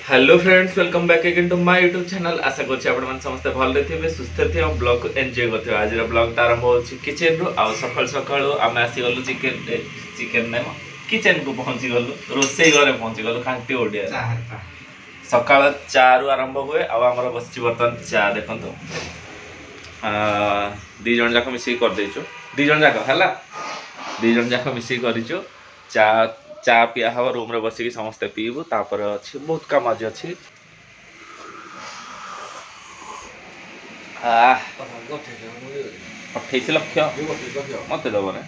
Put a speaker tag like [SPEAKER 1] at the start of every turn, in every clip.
[SPEAKER 1] Hello friends welcome back again to my YouTube channel. आशा करछि आपण मन समस्त भले थे सुस्थ थे और ब्लॉग को एंजॉय करथे। आज ब्लॉग आरंभ हो किचन रु आ सकाळ सकाळ आम आसी गलु चिकन नै किचन को पहुंची गलु रोसई घरे पहुंची गलु खांटी ओडिया सकाळ 4 रु आरंभ हुए आ हमर बसची बर्तन चा देखंतो दी जण जाक मिसी कर देचो दी जण जाक हला दी जण जाक मिसी करिचो चा चा पिया हवा रूम रे बसिकी समस्ते पीबू तापर अच्छी बहुत काम आज अच्छी 28 लक्ष मत दब ना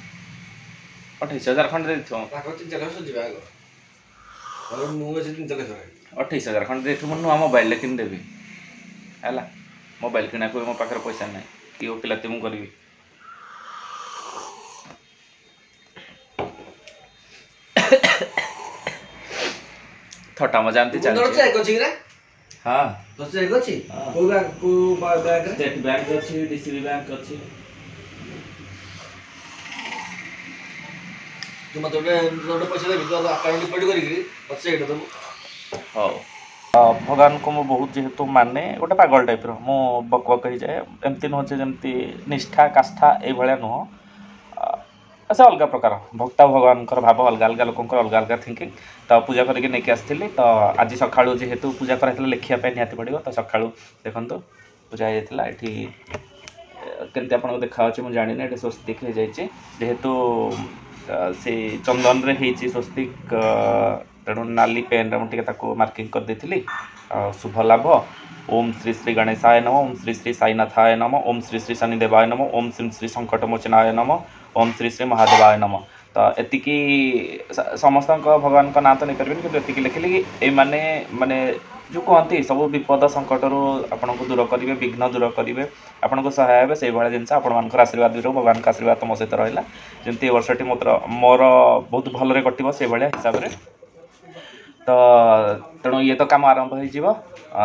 [SPEAKER 1] 28,000 खंड दे 28,000 खंड दे नुआ मोबाइल किन देवी है मोबाइल किना को मो पाखे पैसा ना कि पिलाती मुझे करी थोटा मजा आमती चलछि हां तो चेक अछि को बैंक स्टेट बैंक अछि डीसीबी बैंक अछि तुम तो पैसा देबी तो अकाउंट डिपॉजिट करी बस एटा दबो हां भगवान को मो बहुत जेहेतु माने गोटे पागल टाइप रो मो बकबक कहि जाए एमती न होचे जेमती निष्ठा काष्ठा ए भलिया न हो ऐसा अलग प्रकार भक्ता भगवान भाव अलग अलग लोक अलग अलग थिंकिंग तो पूजा करके नहीं आसती तो आज सका जेहेतु पूजा कराई लिखापी निहाती पड़ो तो सका देखो पूजा होता ये केमती आपको देखा मुझे जानी ये स्वस्तिक हो जाए जेहेतु से चंदन रे होती स्वस्तिक तेणु नाली पेन रे मुझे मार्किंग कर देती शुभ लाभ ओम श्री श्री गणेशाय नम ओम श्री श्री साईनाथाय नम ओम श्री श्री शनिदेवाय नम ओम श्री श्री संकटमोचनाय नम ओम श्री श्री महादेवाय नम तो एतिकी समस्त भगवान का नाम तो नहीं पारे कि लिखिले कि ये माने जो कहती सब विपद संकट आपन को दूर करेंगे विघ्न दूर करेंगे आपन को सहाय हे से भाई जिन आपण आशीर्वाद रहो भगवान का आशीर्वाद तुम सहित रहा जमी वर्षटी मोर बहुत भलरे कटो से भाया हिसाब से तो तेणु ये तो काम आरंभ हो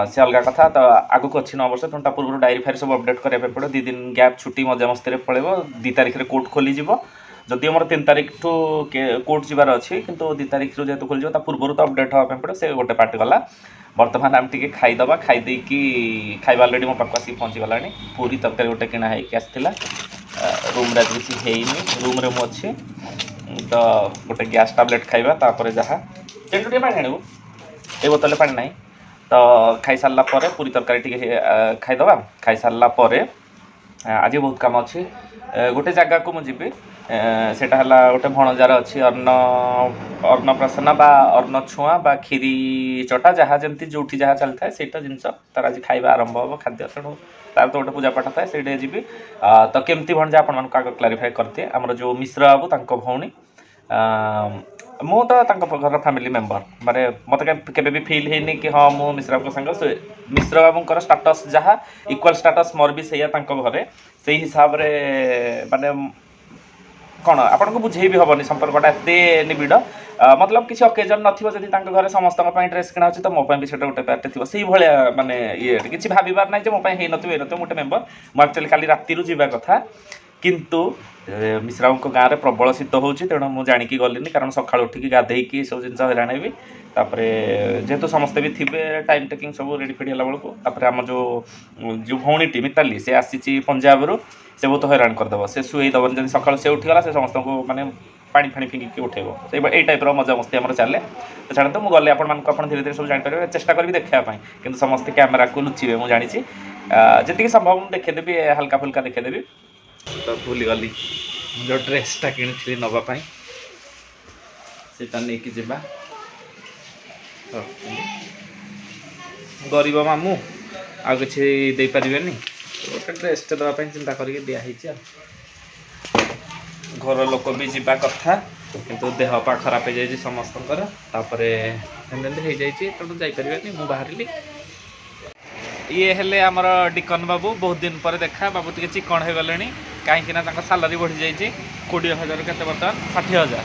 [SPEAKER 1] से अलग कथा तो आगक अच्छी 9 वर्ष तेणु पूर्व डायरी फायरी सब अपडेट कराया पड़ो 2 दिन गैप छुट्टी मजा मस्ती पड़े 2 तारीख में कोर्ट खोली जदि मोर 3 तारीख ठू कोर्ट जीवार अच्छी किंतु 2 तारीख रू जेहतु खोल पूर्व तो अपडेट हाँपे पड़े से गोटे पार्ट गला बर्तमान आम टे खाईदे खाईदे खाଇବା अलरेडी मो पाक आसिक पहुँची गला पूरी तरकारी गोटे किना होगा रूम रे किसी ହେଇନି रूम रे मु अच्छी तो गोटे गैस टैबलेट खाइबा तापर जहाँ टे पानी आणबू ए बोतल पानी ना तो खाई सारा पर पूरी तरकारी टी खाईदे खाई सारा पर आज बहुत काम अच्छी गोटे जगह को मुझे सेटा हला गोटे भणजार अच्छी अन्नप्राशन बा अन्न छुआ बा खीरी चटा जहाँ जमी जो जहाँ चली था से जिनस तार आज खाଇବା आरंभ हम खाद्य तेणु तार तो गोटे पूजा पाठ था से जी तो केमती भणजा आपण आग क्लारीफाए करते आमर जो मिश्र बाबू तांको भौणी मु तो घर फैमिली मेंबर माने मत केबे भी फील हैनी कि हाँ मु मिश्र बाबू संग मिश्र बाबूंकर स्टाटस जहाँ इक्वल स्टाटस मोर भी सैया घरे से हिसाब रे माने कौन आपको बुझे भी हेनी संपर्कटा एत निबिड़ मतलब किसी अकेजन नथिबो जदि तांको घरे समस्त ड्रेस किना अच्छी तो मो भी सेटा गोटे पार्टी थी से भाया माने ये किसी भाबार ना मो हो गोटे मेम्बर मुझे एक्चुअली खाली राति जावा कथा किंतु मिश्रा गाँव में प्रबल शीत हो तेणु मुझे जाणिकी गलिनी कारण सका उठिकी गाधेकी सब जिन हैरान भी तापर जेहेतु समस्ते भी थे टाइम टेकिंग सब रेडी फेडी है बेलू आम जो भौणी मिताली से आसी पंजाब रू से बहुत हैरान करदेव से शुईदबन जब सका से उठीगला से समस्त को माने पानी फाणी फिंगिकी उठेब से टाइप मजा मस्ती आम चले तो छाड़ते मुझे गले आपको धीरे धीरे सब जापर चेष्टा करी देखापी कि समस्ते कैमेरा को लुचिबे मुझे जानी जी संभव देखेदेवी हल्का फुल्का देखेदेवी तो भूली गली जो ड्रेसटा कि नापी से नहीं जा गरीब मामू आ कि दे पारे गोटे ड्रेसटे देवाई चिंता करके दिखाई घर लोक भी जावा कथा किंतु देह पा खराब हो जाए समस्तଙ୍କର तापरे हो जाए तेणु जापर मु बाहर ये हेले आमर डिकन बाबू बहुत दिन पर देखा बाबू टे चिकन हो गले कहीं सालारी बढ़ी जाइए 20,000 के बर्तमान 60,000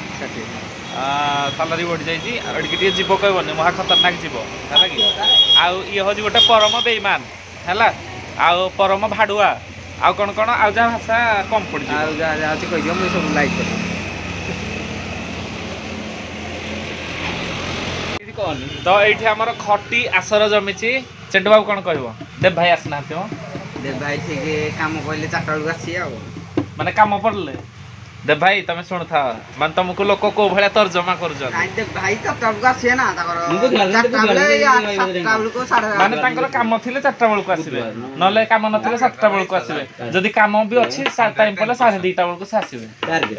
[SPEAKER 1] सालारी बढ़ी जाइए जीव कहबनी महा खतरनाक जीव है कि आउ ये हूँ गोटे परम बेईमान है आउ परम भाड़ुआ आउ कौन कौन आउ जहाँ भाषा कम पड़ लाइक कर तो ये आमर खटी आसर जमीची चेंडू बाबू कौन कह देव भाई आसना
[SPEAKER 2] देव भाई ठीक काम कहले 4टा बेलू आसी
[SPEAKER 1] माने काम पड़ले देव भाई तुम शुण था मान तुमको लोक को भाया तर्जमा कर
[SPEAKER 2] भाई 4टा बेलू आसी ना
[SPEAKER 1] माने काम थिले 4टा बेलू आसीबे नले काम नथिले 7टा बेलू आसीबे जदि काम भी अछि टाइम पले 2:30 बेलू से आसीबे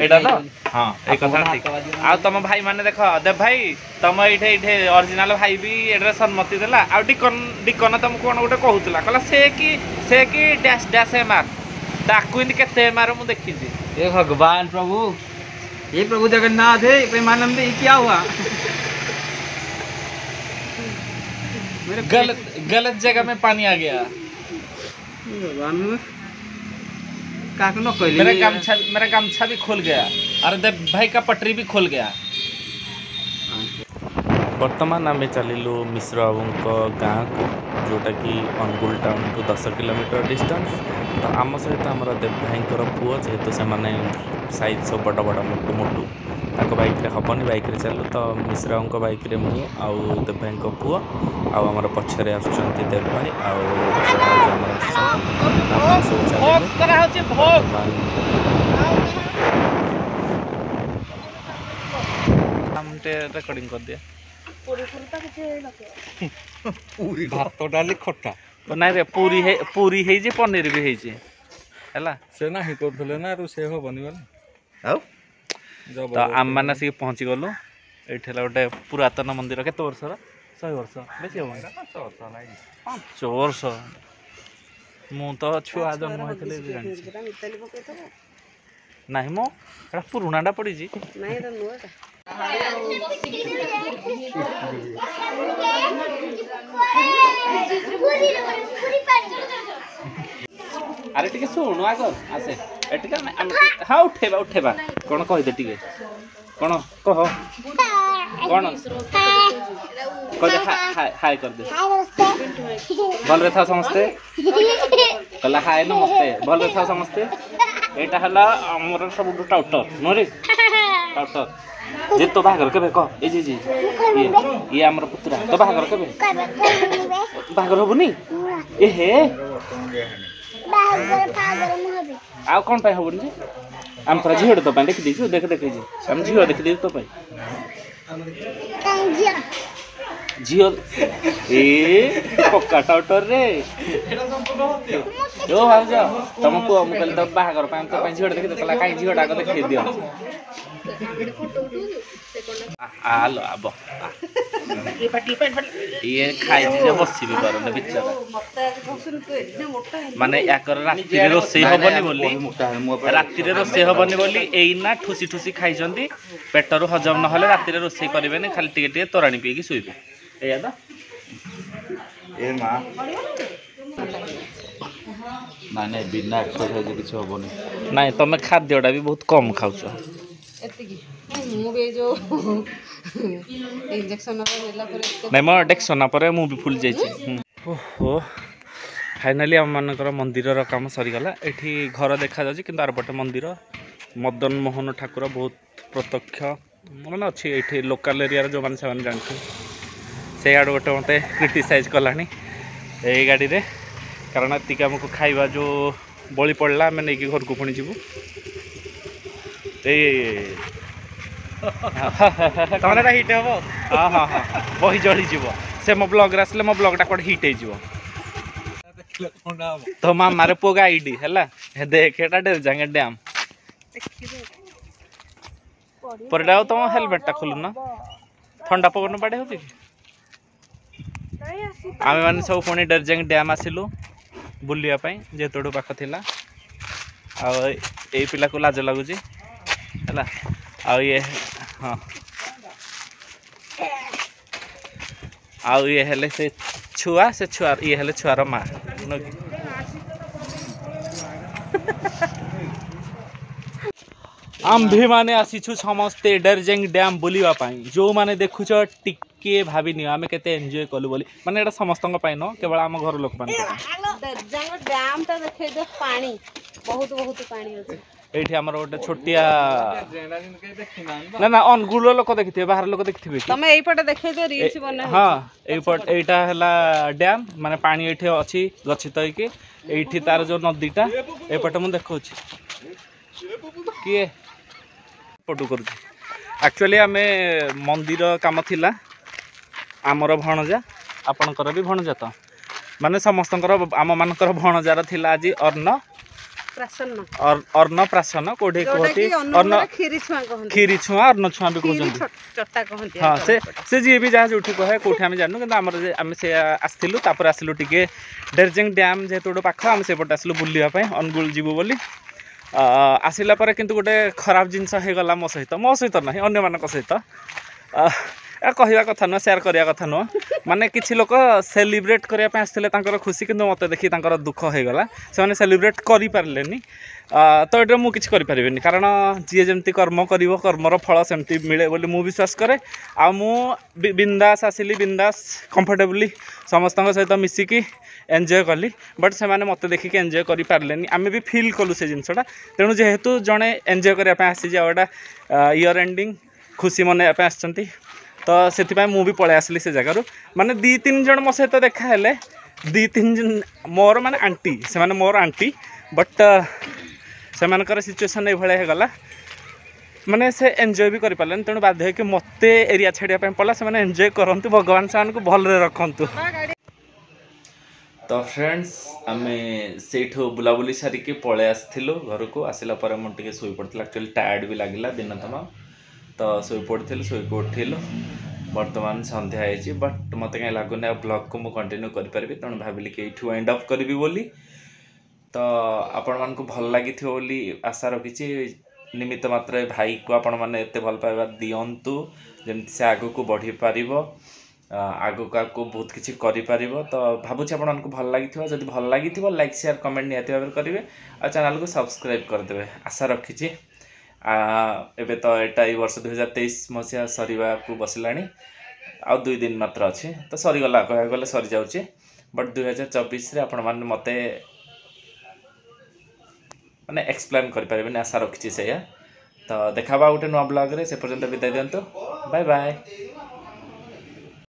[SPEAKER 1] एटा तो हां ए कथा ठीक आ तुम भाई माने देखो देव भाई तुम इठे ओरिजिनल भाई भी एड्रे सम्मति देला आ डिकन तुमको कोन गोटे कहूतला कहला से कि डैश डैश मार डाकू इन केते मार मु देखि छी
[SPEAKER 2] हे भगवान प्रभु हे प्रभु जगन्नाथ हे प्रेमानंद ये क्या हुआ
[SPEAKER 1] मेरे गलत जगह में पानी आ गया
[SPEAKER 2] भगवान काकनो कहले
[SPEAKER 1] मेरा गमछा भी खुल गया अरे देव भाई का पटरी भी खुल गया वर्तमान आम चलू मिश्र बाबू गाँ को जोटा कि अनुगुल टाउन को 10 किलोमीटर डिस्टेंस तो आम सहित आम देव भाई पुओ जेहेतु से साइज सब बड़ बड़ मोटू मोटू ताक बैक हेनी बैक चलू तो मिश्र बाबू बैक मु आउ देव भाई पुओ आमर पछरे आसुच्च देव भाई रेकर्डिंग कर दिया
[SPEAKER 2] भात डाली खटा
[SPEAKER 1] ना रे पूरी है जे पनीर भी है हैला
[SPEAKER 2] से ना ही करथले ना रो से हो बनिबल आउ
[SPEAKER 1] तो आम माने से पहुंची गलो एठेला गोटे पुरातन मंदिर केते वर्षर 100 वर्ष बेसी हो 500 वर्ष मु तो छुआ जन्म होइतले जानि नाही मो एटा पुराणाटा पड़ी जी नाही रे नुवा अरे टिके सुनो आगर आसे एटिका हाँ उठेबा कौन कह दे टिके कौन कह कौन कह हाय हाय कर दे भल रे था समस्ते कहला हाय नमस्ते भल रे था समस्ते एटा हला हमर सब टाउटर नो रे टाउटर जे तो बाहागर केबे कह ए जी ये हमर पुत्रा तो बाहागर केबे बाहागर होबनी ए हे बाहागर फागर मोहबे आ कोन पाई होबनी जे हम पर झियो तो पाई देख दीछु देख जी हम झियो देख दी तो पाई झियो ए पक्का टाउटर रे यो भाउ जा तुमको हम कहले तो बाहागर पाई तो पाई झियो देख तो कला काई झियो डाक देख दियो आलो आबो ये खाई जे बसी भी करन बिचारा माने याकर रात्रि रे रोसे होबनी बोली रात्रि रे रोसे होबनी बोली एइना ठुसी ठुसी खाई जंदी पेटरो हजम न होले रात्रि रे रोसे करबेनी खाली टिके टिके तोराणी पी के सुइबे एया दा ए मां माने बिना एक्सरसाइज किछ होबनी नाही तमे खाद्यडा भी बहुत कम खाउछो
[SPEAKER 3] एतिकी मु बे जो इंजेक्शन होला पर
[SPEAKER 1] नै म डेक्सना पर मु भी फुल जाइछि ओहो फाइनली हम मानकर मंदिर काम सरी गला एठी घर देखा जाछि किंतु आर पटे मंदिर मदन मोहन ठाकुर बहुत प्रत्यक्ष माने अछि एठी लोकल एरिया रे जो माने से जानथि से आड़ गोटे मते क्रिटिसाइज कलानी ए गाड़ी रे कारण एतिक हमको खाइबा जो बळी पड़ला मैं नहीं घर को पुणी जीवु तमरा हिट हम हाँ हाँ हाँ बही जली जीव से मो ब्लॉग रे आसले मो ब्लॉग टा कोड हिट हे जीव तो मामारे पो गाइडी हैला देख एटा डर जांगे डैम परडाओ तुम हेलमेट टा खोलु ना ठंडा पवन बाडे होबे आमे माने सब पुणी डर जांगे डैम आसिलु बुलिया पई जे तोडो पाख थिला आ ए पिला को लाज लागु जी हैला आ ये हाँ आ ये हेले से छुआ ये हेले छुआर माँ आम्भे माने आसीछु समस्ते डरजेंग डैम बुलिवा पाई जो माने देखुछ टिके भाबी नियो आमे केते एन्जॉय कलु बोली माने एटा समस्तंग पाई न केवल आम घर लोक पानी
[SPEAKER 3] डरजेंग डैम त देखे दे पानी बहुत बहुत पानी अछि
[SPEAKER 1] ଏଇଠି ଆମର ଗୋଟେ ଛୋଟିଆ ନା ନା ଅନୁଗୁଳ ଲୋକ ଦେଖିଥିବେ ବାହାର ଲୋକ ଦେଖିଥିବେ କି
[SPEAKER 3] ତମେ ଏଇପଟେ ଦେଖେଇ ଦିଅ ରିଲ୍ସ ବନା
[SPEAKER 1] ହଁ ଏଇଟା ହେଲା ଡ୍ୟାମ୍ ମାନେ ପାଣି ଏଇଠି ଅଛି ଗଚ୍ଛିତ ହେଇକି ଏଇଠି ତାର ଯୋଉ ନଦୀଟା ଏପଟେ ମୁଁ ଦେଖଉଛି କିଏ ଫଟୋ କରୁଛି ଆକ୍ଚୁଆଲି ଆମେ ମନ୍ଦିର କାମ ଥିଲା ଆମର ଭଣଜା ଆପଣଙ୍କର ବି ଭଣଜା ତ ମାନେ ସମସ୍ତଙ୍କର ଆମମାନଙ୍କର ଭଣଜାର ଥିଲା ଆଜି ଅନ୍ନପ୍ରାଶନ କୋଉଠି କୁହନ୍ତି କ୍ଷୀରି ଛୁଆଁ ଅନ୍ନ ଛୁଆଁ ବି କହୁଛନ୍ତି ହଁ ସେ ଯିଏ ବି ଯାହା ଯୋଉଠି କହେ କୋଉଠି ଆମେ ଜାଣିନୁ କିନ୍ତୁ ଆମର ଆମେ ସେ ଆସିଥିଲୁ ତାପରେ ଆସିଲୁ ଟିକେ ଡେରଜେଙ୍ଗ ଡ୍ୟାମ୍ ଯେହେତୁ ଗୋଟେ ପାଖ ଆମେ ସେପଟେ ଆସିଲୁ ବୁଲିବା ପାଇଁ ଅନୁଗୁଳ ଯିବୁ ବୋଲି ଆସିଲା ପରେ କିନ୍ତୁ ଗୋଟେ ଖରାପ ଜିନିଷ ହେଇଗଲା ମୋ ସହିତ ନାହିଁ ଅନ୍ୟମାନଙ୍କ ସହିତ କହିବା କଥା ନୁହଁ ସେୟାର କରିବା କଥା ନୁହଁ ମାନେ କିଛି ଲୋକ ସେଲିବ୍ରେଟ୍ କରିବା ପାଇଁ ଆସିଥିଲେ ତାଙ୍କର ଖୁସି କିନ୍ତୁ ମୋତେ ଦେଖି ତାଙ୍କର ଦୁଃଖ ହେଇଗଲା ସେମାନେ ସେଲିବ୍ରେଟ୍ କରିପାରିଲେନି ତ ଏଇଟା ମୁଁ କିଛି କରିପାରିବିନି କାରଣ ଯିଏ ଯେମିତି କର୍ମ କରିବ କର୍ମର ଫଳ ସେମିତି ମିଳେ ବୋଲି ମୁଁ ବିଶ୍ୱାସ କରେ ଆଉ ମୁଁ ବିନ୍ଦାସ ଆସିଲି ବିନ୍ଦାସ କମ୍ଫର୍ଟେବଲି ସମସ୍ତଙ୍କ ସହିତ ମିଶିକି ଏନ୍ଜୟ କଲି ବଟ୍ ସେମାନେ ମୋତେ ଦେଖିକି ଏନ୍ଜୟ କରିପାରିଲେନି ଆମେ ବି ଫିଲ୍ କଲୁ ସେ ଜିନିଷଟା ତେଣୁ ଯେହେତୁ ଜଣେ ଏନ୍ଜୟ କରିବା ପାଇଁ ଆସିଛି ଆଉ ଏଇଟା ଇୟର୍ ଏଣ୍ଡିଂ ଖୁସି ମନେଇବା ପାଇଁ ଆସିଛନ୍ତି ତ ସେଥିପାଇଁ ମୁଁ ବି ପଳେଇ ଆସିଲି ସେ ଜାଗାରୁ ମାନେ 2-3 ଜଣ ମୋ ସହିତ ଦେଖା ହେଲେ 2-3 ଜଣ ମୋର ମାନେ ଆଣ୍ଟି ସେମାନେ ମୋର ଆଣ୍ଟି ବଟ୍ ସେମାନଙ୍କର ସିଚୁଏସନ୍ ଏଇଭଳିଆ ହେଇଗଲା ମାନେ ସେ ଏନ୍ଜୟ ବି କରିପାରିଲେନି ତେଣୁ ବାଧ୍ୟ ହେଇକି ମୋତେ ଏରିଆ ଛାଡ଼ିବା ପାଇଁ ପଡ଼ିଲା ସେମାନେ ଏନ୍ଜୟ କରନ୍ତୁ ଭଗବାନ ସେମାନଙ୍କୁ ଭଲରେ ରଖନ୍ତୁ ତ ଫ୍ରେଣ୍ଡସ୍ ଆମେ ସେଇଠୁ ବୁଲାବୁଲି ସାରିକି ପଳେଇ ଆସିଥିଲୁ ଘରକୁ ଆସିଲା ପରେ ମୁଁ ଟିକେ ଶୋଇପଡ଼ିଥିଲି ଆକ୍ଚୁଆଲି ଟାୟାର୍ଡ଼ ବି ଲାଗିଲା ଦିନ ତମାମ ତ ଶୋଇପଡ଼ିଥିଲୁ ଶୋଇକି ଉଠିଲୁ ବର୍ତ୍ତମାନ ସନ୍ଧ୍ୟା ହେଇଛି ବଟ୍ ମୋତେ କାହିଁ ଲାଗୁନି ଆଉ ବ୍ଲଗ୍କୁ ମୁଁ କଣ୍ଟିନ୍ୟୁ କରିପାରିବି ତେଣୁ ଭାବିଲି କି ଏଇଠୁ ଏଣ୍ଡ ଅଫ୍ କରିବି ବୋଲି ତ ଆପଣମାନଙ୍କୁ ଭଲ ଲାଗିଥିବ ବୋଲି ଆଶା ରଖିଛି ନିମିତ୍ତ ମାତ୍ର ଏ ଭାଇକୁ ଆପଣମାନେ ଏତେ ଭଲ ପାଇବା ଦିଅନ୍ତୁ ଯେମିତି ସେ ଆଗକୁ ବଢ଼ିପାରିବ ଆଗକୁ ବହୁତ କିଛି କରିପାରିବ ତ ଭାବୁଛି ଆପଣମାନଙ୍କୁ ଭଲ ଲାଗିଥିବ ଯଦି ଭଲ ଲାଗିଥିବ ଲାଇକ୍ ସେୟାର କମେଣ୍ଟ ନିହାତି ଭାବରେ କରିବେ ଆଉ ଚ୍ୟାନେଲକୁ ସବସ୍କ୍ରାଇବ୍ କରିଦେବେ ଆଶା ରଖିଛି ଏବେ ତ ଏଇଟା ଏଇ ବର୍ଷ 2023 ମସିହା ସରିବାକୁ ବସିଲାଣି ଆଉ 2 ଦିନ ମାତ୍ର ଅଛି ତ ସରିଗଲା କହିବାକୁ ଗଲେ ସରିଯାଉଛି ବଟ୍ 2024ରେ ଆପଣମାନେ ମୋତେ ମାନେ ଏକ୍ସପ୍ଲେନ୍ କରିପାରିବେନି ଆଶା ରଖିଛି ସେଇଆ ତ ଦେଖାବା ଗୋଟେ ନୂଆ ବ୍ଲଗ୍ରେ ସେ ପର୍ଯ୍ୟନ୍ତ ବିଦାୟ ଦିଅନ୍ତୁ ବାଏ ବାଏ।